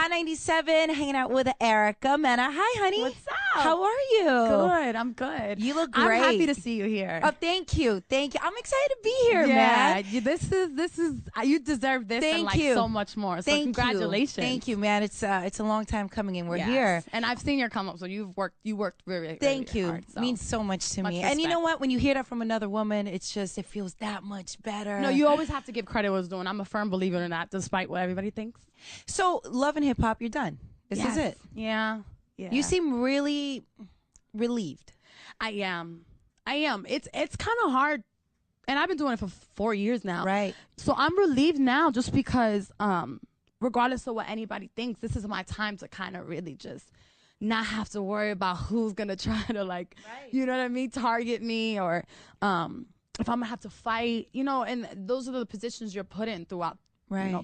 Hot 97, hanging out with Erica, Mena. Hi, honey. What's up? How are you? Good. I'm good. You look great. I'm happy to see you here. Oh, thank you. Thank you. I'm excited to be here, yeah, man. this is you deserve this and like so much more. So congratulations. Thank you, man. It's a long time coming and we're here. And I've seen your come up, so you worked very Thank you. hard, so. Means so much to me. Respect. And you know what? When you hear that from another woman, it feels that much better. No, you always have to give credit what it's doing. I'm a firm believer in that, despite what everybody thinks. So, Love and Hip Hop, you're done. This is it. Yeah. You seem really relieved. I am. It's kind of hard, and I've been doing it for 4 years now. Right. So I'm relieved now, just because, regardless of what anybody thinks, this is my time to kind of really just not have to worry about who's gonna try to you know what I mean, target me, or if I'm gonna have to fight, and those are the positions you're put in throughout,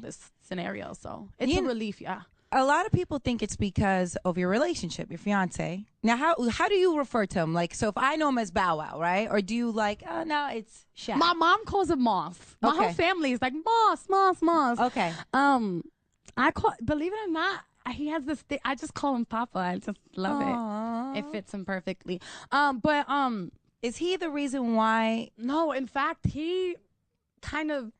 this scenario. So it's a relief, yeah. A lot of people think it's because of your relationship, your fiance. Now, how do you refer to him? Like, so if I know him as Bow Wow, right? Or do you oh, no, it's Shaq? My mom calls him Moss. My whole family is like, Moss. Okay. Believe it or not, he has this thing. I just call him Papa. I just love it. It fits him perfectly. Is he the reason why? No, in fact, he kind of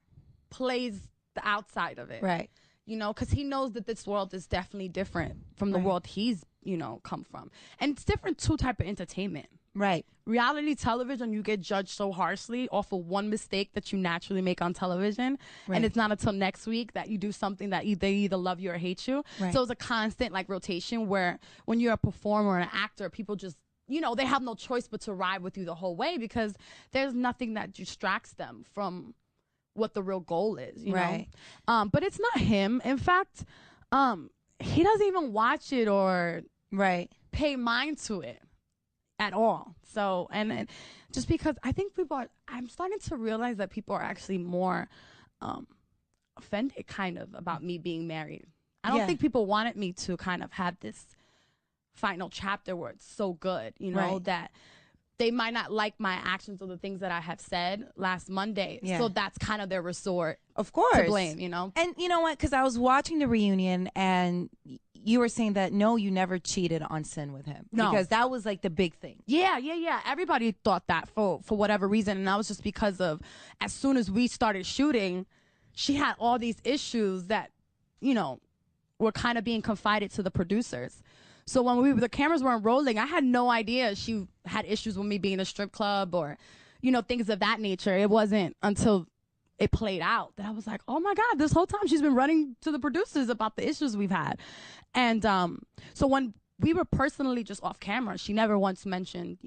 plays the outside of it. Right. Because he knows that this world is definitely different from the world he's, come from. And it's different, two type of entertainment. Right. Reality television, you get judged so harshly off of one mistake that you naturally make on television. Right. And it's not until next week that you do something that they either love you or hate you. Right. So it's a constant rotation where when you're a performer or an actor, people just, they have no choice but to ride with you the whole way, because there's nothing that distracts them from what the real goal is, you know? But it's not him. In fact, he doesn't even watch it or pay mind to it at all. So, and just because I think I'm starting to realize that people are actually more offended kind of about me being married. I don't think people wanted me to kind of have this final chapter where it's so good, that they might not like my actions or the things that I have said last Monday. Yeah. So that's kind of their resort, of course, to blame, And you know what? Because I was watching the reunion and you were saying that, no, you never cheated on Cyns with him. No. Because that was the big thing. Yeah. Everybody thought that for whatever reason. And that was just because of, as soon as we started shooting, she had all these issues that, were kind of being confided to the producers. So when the cameras weren't rolling, I had no idea she had issues with me being in a strip club or, things of that nature. It wasn't until it played out that I was like, oh my God, this whole time she's been running to the producers about the issues we've had. And so when we were personally just off camera, she never once mentioned,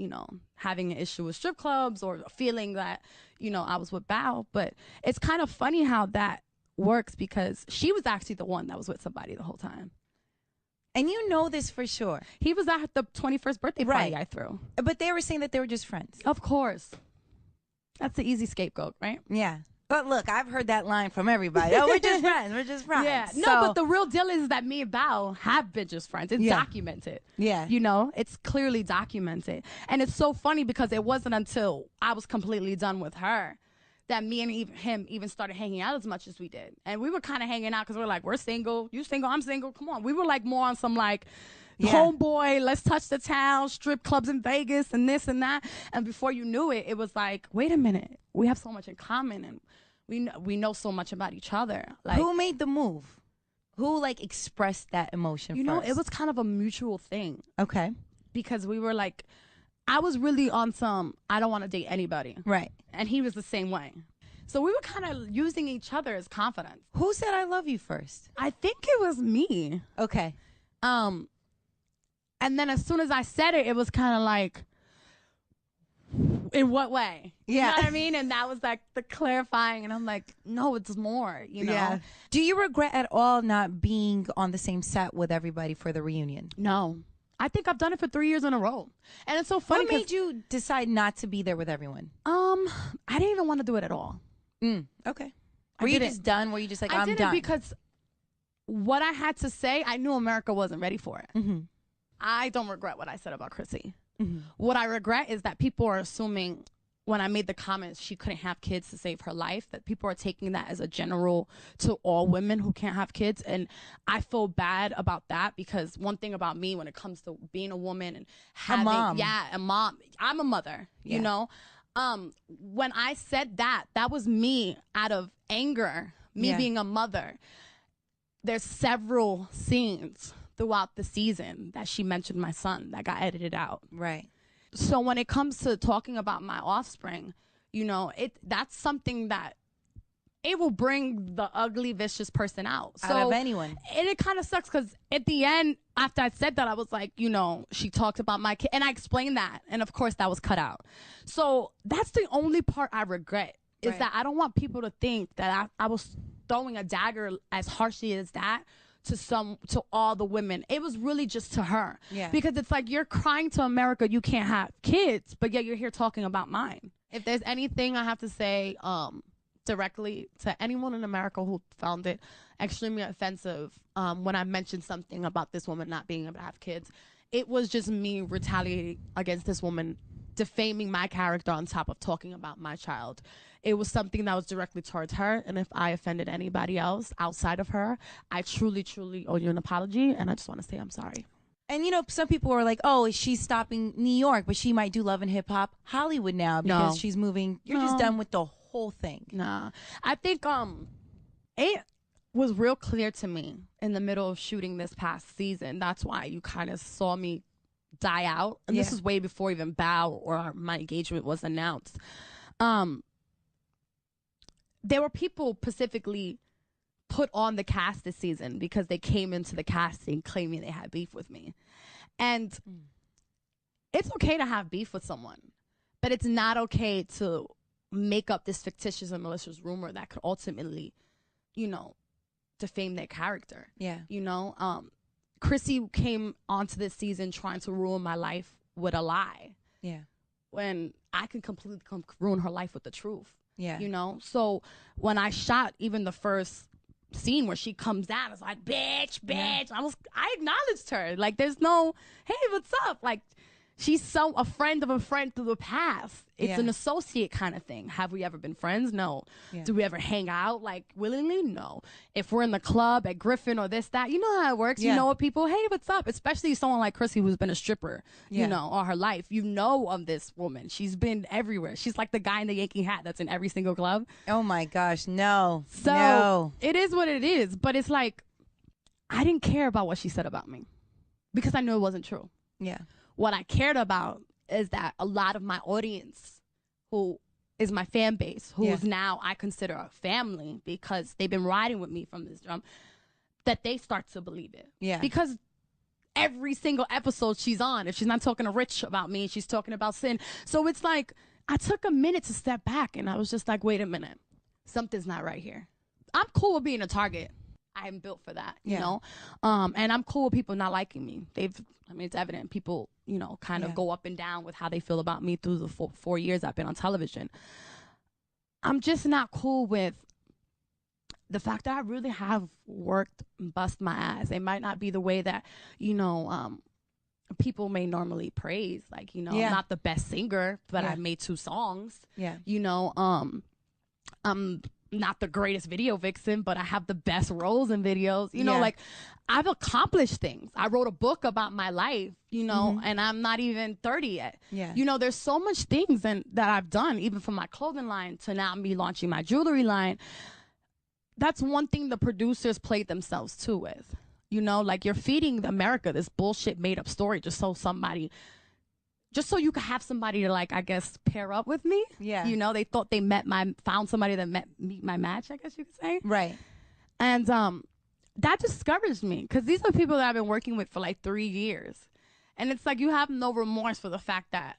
having an issue with strip clubs or feeling that, I was with Bow. But it's kind of funny how that works, because she was actually the one that was with somebody the whole time. And you know this for sure. He was at the 21st birthday party I threw. But they were saying that they were just friends. Of course. That's the easy scapegoat, right? Yeah. But look, I've heard that line from everybody. Oh, we're just friends. We're just friends. Yeah. No, but the real deal is that me and Bow have been just friends. It's documented. Yeah. It's clearly documented. And it's so funny because it wasn't until I was completely done with her that me and him even started hanging out as much as we did. And we were kind of hanging out because we're like, we're single, you single, I'm single, come on. We were more on some homeboy, let's touch the town, strip clubs in Vegas and this and that. And before you knew it, it was like, wait a minute, we have so much in common and we know so much about each other. Who made the move? Who expressed that emotion first? It was kind of a mutual thing. Okay. Because we were I was really on some, I don't want to date anybody. Right. And he was the same way. So we were kind of using each other as confidence. Who said I love you first? I think it was me. Okay. And then as soon as I said it, it was kind of in what way? Yeah. You know what I mean? And that was the clarifying. And I'm like, no, it's more, Yeah. Do you regret at all not being on the same set with everybody for the reunion? No. I think I've done it for 3 years in a row. And it's so funny. What made you decide not to be there with everyone? I didn't even want to do it at all. Okay. Were you just done? Were you just I'm done? I did it because what I had to say, I knew America wasn't ready for it. Mm-hmm. I don't regret what I said about Chrissy. Mm-hmm. What I regret is that people are assuming when I made the comments she couldn't have kids to save her life, that people are taking that as a general to all women who can't have kids. And I feel bad about that, because one thing about me when it comes to being a woman and having a mom, I'm a mother, you know. When I said that was me out of anger, me being a mother. There's several scenes throughout the season that she mentioned my son that got edited out. Right. So when it comes to talking about my offspring, you know, that's something that it will bring the ugly, vicious person out. So, out of anyone. And it kind of sucks because at the end, after I said that, I was like, you know, she talked about my kid. And I explained that. And of course, that was cut out. So that's the only part I regret, is that I don't want people to think that I was throwing a dagger as harshly as that to all the women. It was really just to her. Yeah. Because it's like, you're crying to America you can't have kids, but yet you're here talking about mine. If there's anything I have to say directly to anyone in America who found it extremely offensive when I mentioned something about this woman not being able to have kids, it was just me retaliating against this woman, defaming my character on top of talking about my child. It was something that was directly towards her, and if I offended anybody else outside of her, I truly, truly owe you an apology, and I just want to say I'm sorry. And, you know, some people are like, oh, she's stopping New York, but she might do Love and Hip Hop Hollywood now because she's moving. You're just done with the whole thing. Nah. I think it was real clear to me in the middle of shooting this past season. That's why you kind of saw me die out. And this is way before even Bow or my engagement was announced. There were people specifically put on the cast this season because they came into the casting claiming they had beef with me. And it's okay to have beef with someone, but it's not okay to make up this fictitious and malicious rumor that could ultimately, you know, defame their character. Yeah. You know, Chrissy came onto this season trying to ruin my life with a lie. Yeah. When I can completely ruin her life with the truth. Yeah. You know? So when I shot even the first scene where she comes out, it's like, bitch. Yeah. I acknowledged her. Like, there's no, hey, what's up? Like, she's so a friend of a friend through the past. It's an associate kind of thing. Have we ever been friends? No. Yeah. Do we ever hang out like willingly? No. If we're in the club at Griffin or this, that, you know how it works. Yeah. You know what people, hey, what's up? Especially someone like Chrissy who's been a stripper, you know, all her life. You know of this woman. She's been everywhere. She's like the guy in the Yankee hat that's in every single club. Oh my gosh, no. So it is what it is. But it's like, I didn't care about what she said about me because I knew it wasn't true. Yeah. What I cared about is that a lot of my audience, who is my fan base, who is now I consider a family because they've been riding with me from this jump, that they start to believe it. Yeah. Because every single episode she's on, if she's not talking to Rich about me, she's talking about Cyns. So it's like, I took a minute to step back and I was just like, wait a minute, something's not right here. I'm cool with being a target. I am built for that, you know? And I'm cool with people not liking me. It's evident. People, you know, kind of go up and down with how they feel about me through the 4 years I've been on television. I'm just not cool with the fact that I really have worked and bust my ass. It might not be the way that, you know, people may normally praise. Like, you know, I'm not the best singer, but I've made 2 songs. Yeah. You know, I'm not the greatest video vixen, but I have the best roles in videos. You know, like, I've accomplished things. I wrote a book about my life, you know, and I'm not even 30 yet. Yeah. You know, there's so much things that I've done, even from my clothing line to now me launching my jewelry line. That's one thing the producers played themselves too with. You know, like, you're feeding America this bullshit made up story just so you could have somebody to, like, I guess, pair up with me. Yeah. You know, they thought they found somebody that meet my match, I guess you could say. Right. And that discouraged me because these are people that I've been working with for like 3 years. And it's like, you have no remorse for the fact that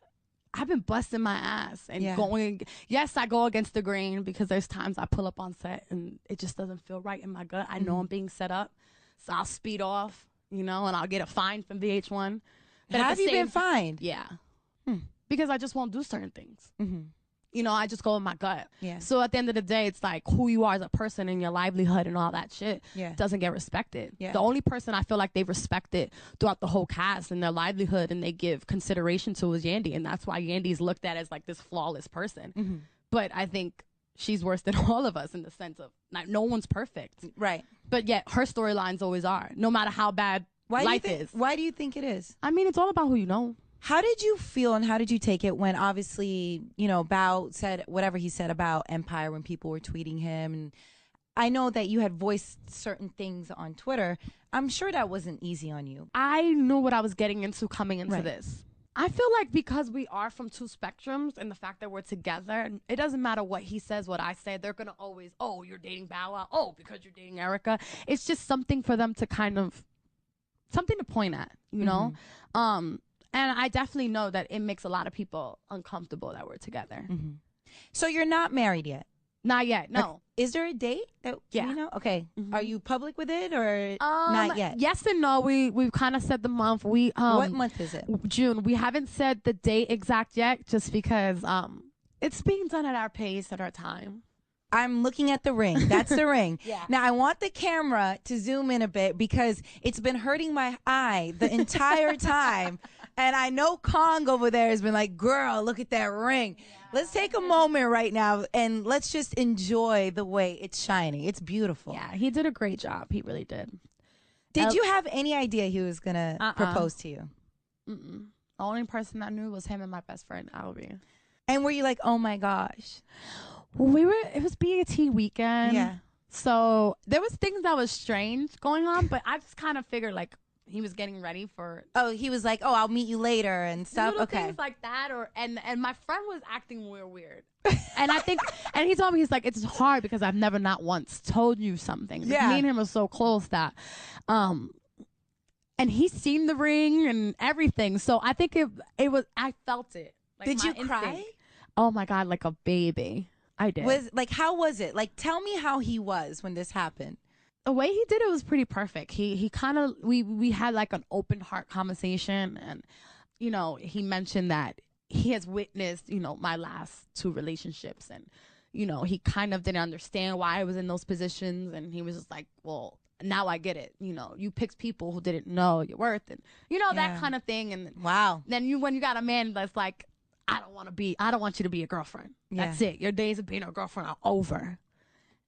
I've been busting my ass and going. Yes, I go against the grain because there's times I pull up on set and it just doesn't feel right in my gut. I know I'm being set up. So I'll speed off, you know, and I'll get a fine from VH1. But have you been fined? Yeah. Because I just won't do certain things. You know, I just go with my gut. Yeah. So at the end of the day, it's like who you are as a person and your livelihood and all that shit doesn't get respected. Yeah. The only person I feel like they respected throughout the whole cast and their livelihood and they give consideration to was Yandy. And that's why Yandy's looked at as like this flawless person. Mm-hmm. But I think she's worse than all of us in the sense of like, no one's perfect. Right. But yet her storylines always are, no matter how bad life is. Why do you think it is? I mean, it's all about who you know. How did you feel and how did you take it when obviously, you know, Bao said whatever he said about Empire when people were tweeting him? And I know that you had voiced certain things on Twitter. I'm sure that wasn't easy on you. I knew what I was getting into coming into this. I feel like because we are from two spectrums and the fact that we're together, it doesn't matter what he says, what I say. They're going to always, oh, you're dating Bow Wow. Oh, because you're dating Erica. It's just something for them to kind of, something to point at, you know? And I definitely know that it makes a lot of people uncomfortable that we're together. Mm-hmm. So you're not married yet? Not yet, no. Is there a date that you know? Okay. Are you public with it or not yet? Yes and no. We've kind of said the month. What month is it? June. We haven't said the date exact yet just because it's being done at our pace, at our time. I'm looking at the ring. That's the ring. Yeah. Now, I want the camera to zoom in a bit because it's been hurting my eye the entire time. And I know Kong over there has been like, girl, look at that ring. Yeah. Let's take a moment right now and let's just enjoy the way it's shining. It's beautiful. Yeah, he did a great job. He really did. Did you have any idea he was going to propose to you? The only person I knew was him and my best friend, Albie. And were you like, oh my gosh? It was BET weekend. Yeah. So there was things that was strange going on, but I just kind of figured like he was getting ready for. Oh, he was like, oh, I'll meet you later and stuff. Little things like that, and my friend was acting weird. And I think, and he told me, he's like, it's hard because I've never not once told you something. Yeah. Me and him are so close that, and he's seen the ring and everything. So I think it was, I felt it. Like Did you cry? Oh my God, like a baby. I did. How was it? Like, tell me how he was when this happened. The way he did it was pretty perfect. He kind of, we had like an open heart conversation, and, you know, he mentioned that he has witnessed, you know, my last 2 relationships, and, you know, he kind of didn't understand why I was in those positions, and he was just like, well, now I get it. You know, you picked people who didn't know your worth, and, you know, that kind of thing. And wow. Then when you got a man that's like, I don't want you to be a girlfriend. That's it. Your days of being a girlfriend are over.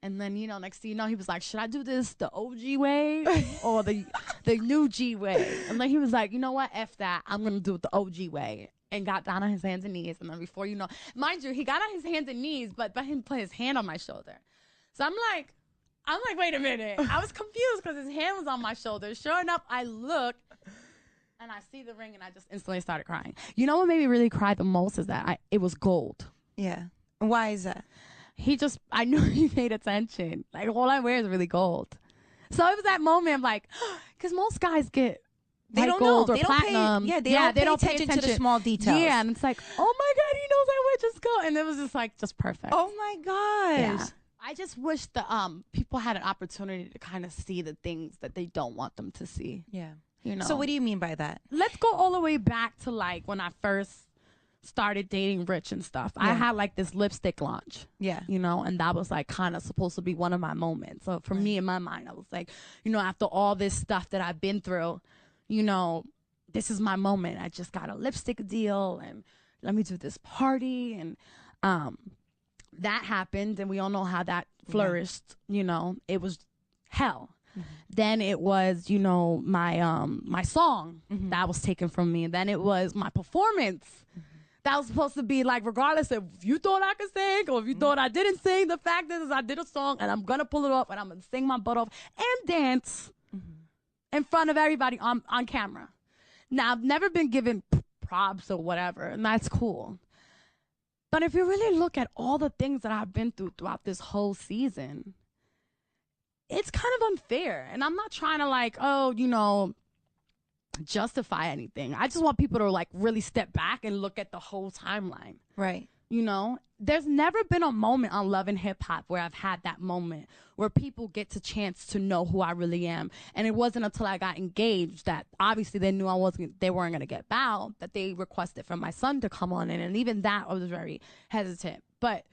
And then, you know, next thing you know, he was like, should I do this the OG way or the new G way? And then he was like, you know what? F that. I'm going to do it the OG way. And got down on his hands and knees. And then before you know, mind you, he got on his hands and knees, but he put his hand on my shoulder. So I'm like, wait a minute. I was confused because his hand was on my shoulder. Sure enough, I look and I see the ring and I just instantly started crying. You know what made me really cry the most is that it was gold. Yeah. Why is that? I knew he paid attention. Like, all I wear is really gold. So it was that moment of like, because most guys get gold or platinum. They don't pay attention to the small details. Yeah, and it's like, oh my God, he knows I wear just gold. And it was just like, just perfect. Oh my gosh. Yeah. I just wish the people had an opportunity to kind of see the things that they don't want them to see. Yeah. You know. So what do you mean by that? Let's go all the way back to like when I first started dating Rich and stuff. I had like this lipstick launch. Yeah. You know, and that was like kind of supposed to be one of my moments. So for me, in my mind, I was like, you know, after all this stuff that I've been through, you know, this is my moment. I just got a lipstick deal and let me do this party. And that happened, and we all know how that flourished. You know, it was hell. Then it was, you know, my song that was taken from me. And then it was my performance that was supposed to be like, regardless of if you thought I could sing or if you thought I didn't sing, the fact is I did a song and I'm going to pull it off and I'm going to sing my butt off and dance in front of everybody on camera. Now, I've never been given props or whatever, and that's cool. But if you really look at all the things that I've been through throughout this whole season, it's kind of unfair. And I'm not trying to like, oh, you know, justify anything. I just want people to like really step back and look at the whole timeline. Right. You know, there's never been a moment on Love and Hip Hop where I've had that moment where people get the chance to know who I really am. And it wasn't until I got engaged that obviously they knew they weren't going to get Bow, that they requested for my son to come on in. And even that I was very hesitant. But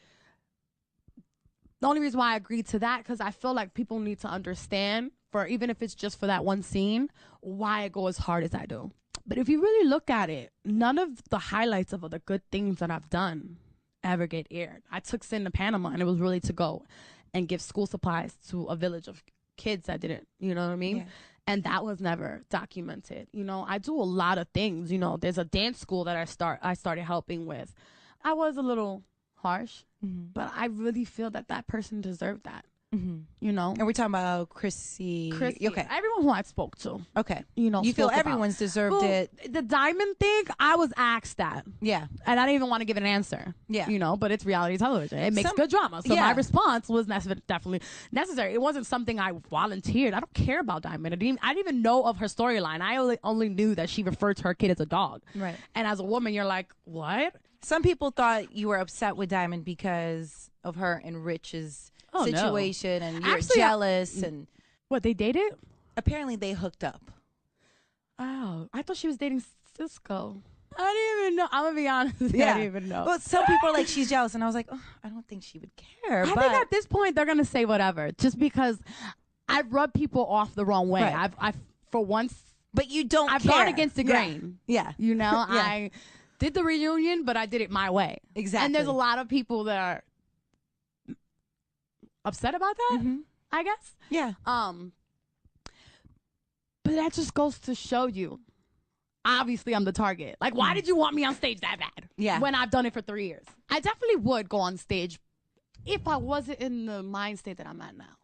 the only reason why I agreed to that, because I feel like people need to understand, for even if it's just for that one scene, why I go as hard as I do. But if you really look at it, none of the highlights of the good things that I've done ever get aired. I took Cyns to Panama, and it was really to go and give school supplies to a village of kids that didn't, you know what I mean? Yeah. And that was never documented. You know, I do a lot of things. You know, there's a dance school that I started helping with. I was a little harsh, but I really feel that person deserved that. You know, and we're talking about Chrissy. Okay, everyone who I spoke to. Okay, you know, you feel everyone's deserved it. The diamond thing, I was asked that. Yeah, and I didn't even want to give an answer. Yeah, you know, but it's reality television. It makes good drama. So my response was definitely necessary. It wasn't something I volunteered. I don't care about Diamond. I didn't even know of her storyline. I only knew that she referred to her kid as a dog. Right. And as a woman, you're like, what? Some people thought you were upset with Diamond because of her and Rich's situation, and you're jealous. And what, they dated? Apparently they hooked up. Oh, I thought she was dating Cisco. I didn't even know. I'm gonna be honest. Yeah. I didn't even know. Well, some people are like, she's jealous, and I was like, oh, I don't think she would care. I think at this point they're gonna say whatever, just because I've rubbed people off the wrong way. Right. I've for once, but you don't. I've care. gone against the grain. Yeah, you know, I did the reunion, but I did it my way. Exactly. And there's a lot of people that are upset about that, I guess. Yeah. But that just goes to show you, obviously I'm the target. Like, why did you want me on stage that bad? Yeah. When I've done it for 3 years. I definitely would go on stage if I wasn't in the mind state that I'm at now.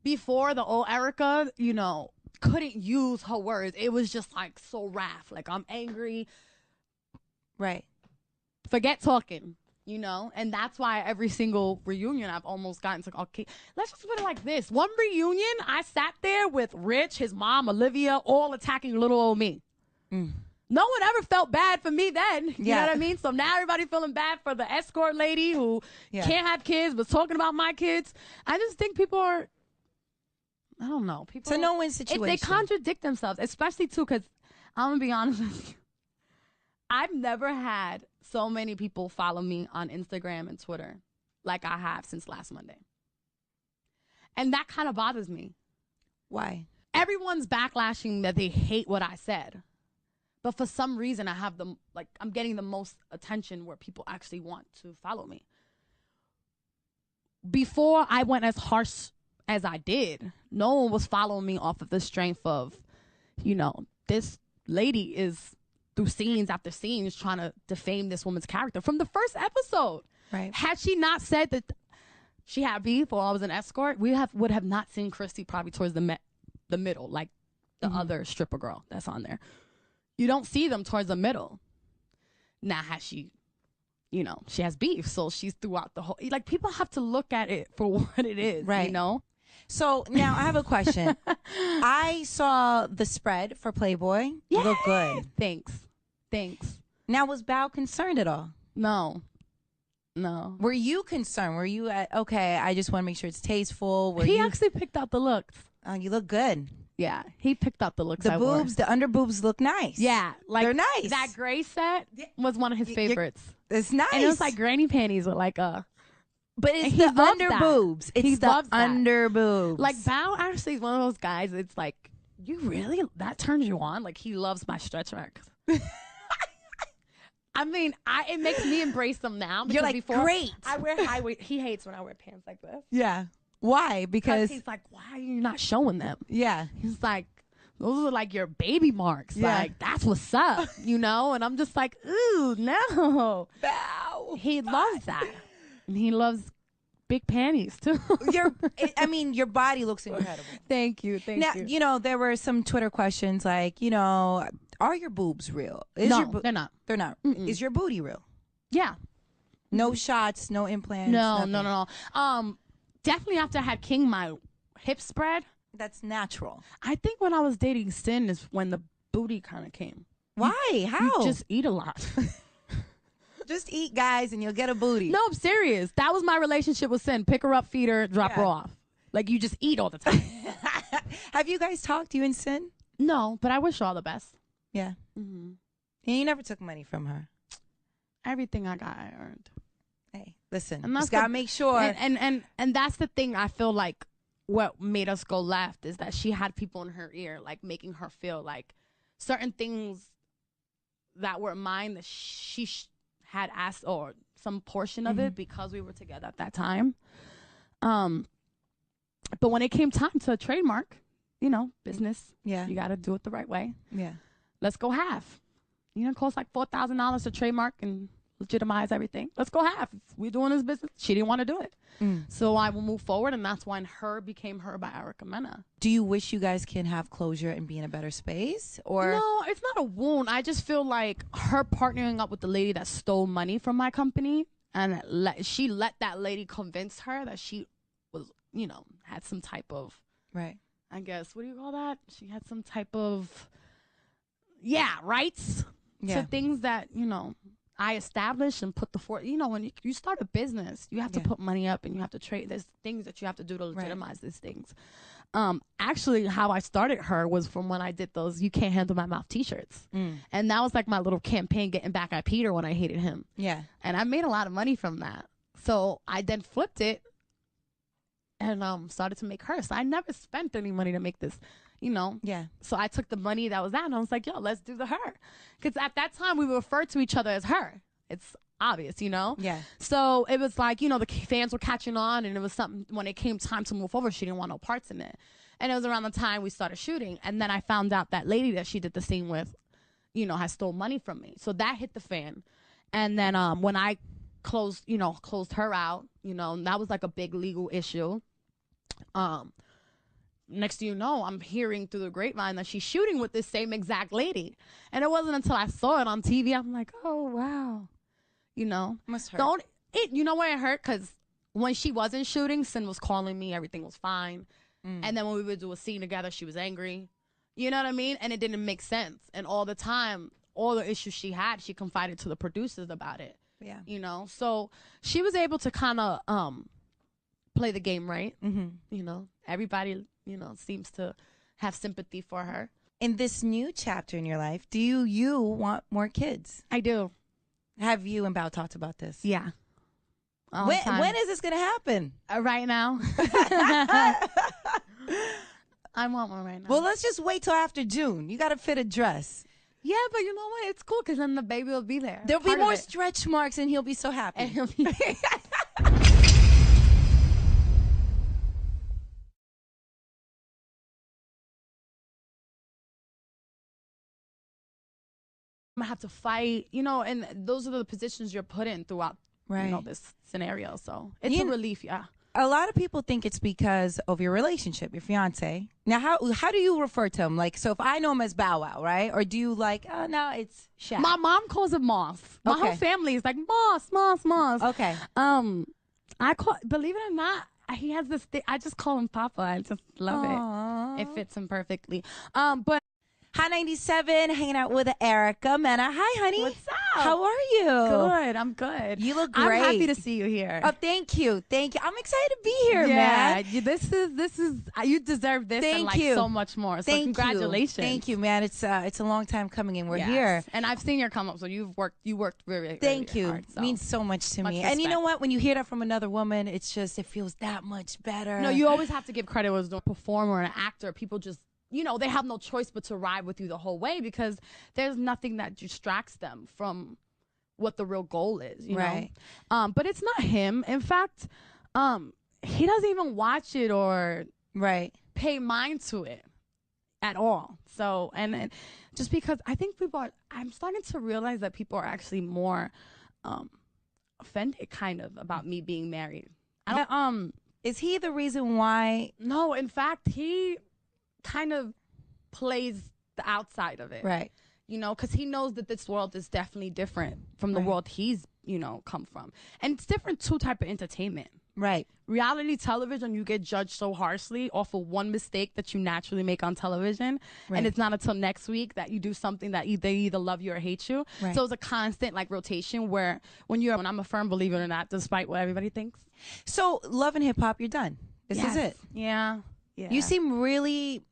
Before, the old Erica, you know, couldn't use her words. It was just like so wrath. Like, I'm angry. Right. Forget talking. You know, and that's why every single reunion I've almost gotten to, okay, let's just put it like this. One reunion, I sat there with Rich, his mom, Olivia, all attacking little old me. No one ever felt bad for me then. You know what I mean? So now everybody's feeling bad for the escort lady who can't have kids, but talking about my kids. I just think people are, I don't know. People, it's a no-win situation. They contradict themselves, especially too, because I'm going to be honest with you. I've never had so many people follow me on Instagram and Twitter like I have since last Monday. And that kind of bothers me. Why? Everyone's backlashing that they hate what I said. But for some reason, I'm getting the most attention where people actually want to follow me. Before I went as harsh as I did, no one was following me off of the strength of, you know, this lady is through scenes after scenes trying to defame this woman's character from the first episode. Right. Had she not said that she had beef or I was an escort, would have not seen Chrissy probably towards the middle, like the other stripper girl that's on there. You don't see them towards the middle. Now has she, you know, she has beef, so she's throughout the whole, like, people have to look at it for what it is, right? You know? So now I have a question. I saw the spread for Playboy. Yeah. Look good. Thanks. Now, was Bao concerned at all? No. Were you concerned? Were you okay, I just want to make sure it's tasteful? He actually picked out the looks. Oh, you look good. Yeah, he picked out the looks. The boobs, the under boobs look nice. Yeah, like they're nice. That gray set was one of his favorites. It's nice. And it was like granny panties with like a. But it's the under boobs. It's the under boobs. Like Bao actually is one of those guys. It's like, you really, that turns you on? Like, he loves my stretch marks. I mean, it makes me embrace them now. You're like, great. I wear high waist. He hates when I wear pants like this. Yeah. Why? Because he's like, why are you not showing them? Yeah. He's like, those are like your baby marks. Yeah. Like, that's what's up, you know? And I'm just like, ooh, no. Bow. He loves that. And he loves big panties too. Your body looks incredible. Thank you. Now, you know, there were some Twitter questions like, you know, are your boobs real? No, they're not. They're not. Is your booty real? Yeah. No shots, no implants. No. Definitely after I had King, my hip spread. That's natural. I think when I was dating Cyns is when the booty kind of came. Why? How? You just eat a lot. Just eat, guys, and you'll get a booty. No, I'm serious. That was my relationship with Cyns. Pick her up, feed her, drop her off. Like, you just eat all the time. Have you guys talked, you and Cyns? No, but I wish her all the best. Yeah. And you never took money from her? Everything I got, I earned. Hey, Listen, And just gotta make sure. And that's the thing. I feel like what made us go left is that she had people in her ear, like making her feel like certain things that were mine that she had asked, or some portion of it, because we were together at that time. But when it came time to trademark, business, you got to do it the right way. Yeah. Let's go half. It costs like $4,000 to trademark and legitimize everything. Let's go half. If we're doing this business. She didn't want to do it. So I will move forward, and that's when Her became Her by Erica Mena. Do you wish you guys can have closure and be in a better space? Or no, it's not a wound. I just feel like her partnering up with the lady that stole money from my company, and she let that lady convince her that she was, had some type of, right, I guess, what do you call that? She had some type of, rights to things that, I established and put when you start a business, you have to put money up and you have to trade. There's things that you have to do to legitimize these things. Actually, how I started Her was from when I did those "You Can't Handle My Mouth" t-shirts. And that was like my little campaign getting back at Peter when I hated him. Yeah. And I made a lot of money from that. So I then flipped it and started to make Her. So I never spent any money to make this. Yeah. So I took the money that was that, and I was like, yo, let's do the Her. Because at that time, we referred to each other as Her. It's obvious, Yeah. So it was like, the fans were catching on, and it was something, when it came time to move over, she didn't want no parts in it. And it was around the time we started shooting. And then I found out that lady that she did the scene with, had stole money from me. So that hit the fan. And then when I closed Her out, that was like a big legal issue. Next thing you know, I'm hearing through the grapevine that she's shooting with this same exact lady. And it wasn't until I saw it on TV, I'm like, oh, wow. Must hurt. You know why it hurt? Because when she wasn't shooting, Cyns was calling me. Everything was fine. And then when we would do a scene together, she was angry. You know what I mean? And it didn't make sense. And all the time, all the issues she had, she confided to the producers about it. Yeah. So she was able to kind of play the game right. Everybody seems to have sympathy for her. In this new chapter in your life, do you want more kids? I do. Have you and Bao talked about this? Yeah. When is this going to happen? Right now. I want one right now. Well, let's just wait till after June. You got to fit a dress. Yeah, but you know what? It's cool because then the baby will be there. There'll be more stretch marks and he'll be so happy. And he'll be have to fight, and those are the positions you're put in throughout, this scenario. So it's a relief, yeah. A lot of people think it's because of your relationship, your fiance. Now, how do you refer to him? Like, so if I know him as Bow Wow, right? Or do you like, oh, no, it's Shaq? My mom calls him Moss. My whole family is like, Moss. Okay. Believe it or not, he has this thing. I just call him Papa. I just love it. It fits him perfectly. But Hot 97, hanging out with Erica Mena. Hi, honey. What's up? How are you? Good. I'm good. You look great. I'm happy to see you here. Oh, thank you. I'm excited to be here, man. Yeah, this is you deserve this and so much more. So congratulations. Thank you, man. It's a long time coming and we're here. And I've seen your come up, so you worked very, very hard. It means so much to me. Respect. And you know what? When you hear that from another woman, it feels that much better. No, you always have to give credit as a performer and an actor. People just they have no choice but to ride with you the whole way because there's nothing that distracts them from what the real goal is, you know? But it's not him. In fact, he doesn't even watch it or pay mind to it at all. So, and just because I think I'm starting to realize that people are actually more offended kind of about me being married. Is he the reason why? No, in fact, he kind of plays the outside of it, right? Because he knows that this world is definitely different from the world he's come from, and it's different type of entertainment, right? Reality television, you get judged so harshly off of one mistake that you naturally make on television, and it's not until next week that you do something that they either love you or hate you. So it's a constant rotation where when I'm a firm believer in that, despite what everybody thinks. So Love and Hip Hop, you're done. This is it. Yeah. Yeah. You seem really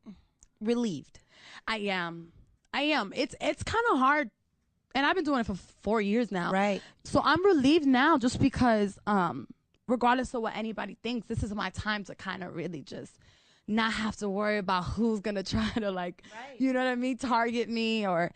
relieved. I am. It's kind of hard and I've been doing it for 4 years now. Right. So I'm relieved now just because, regardless of what anybody thinks, this is my time to kind of really just not have to worry about who's going to try to like, you know what I mean, target me or,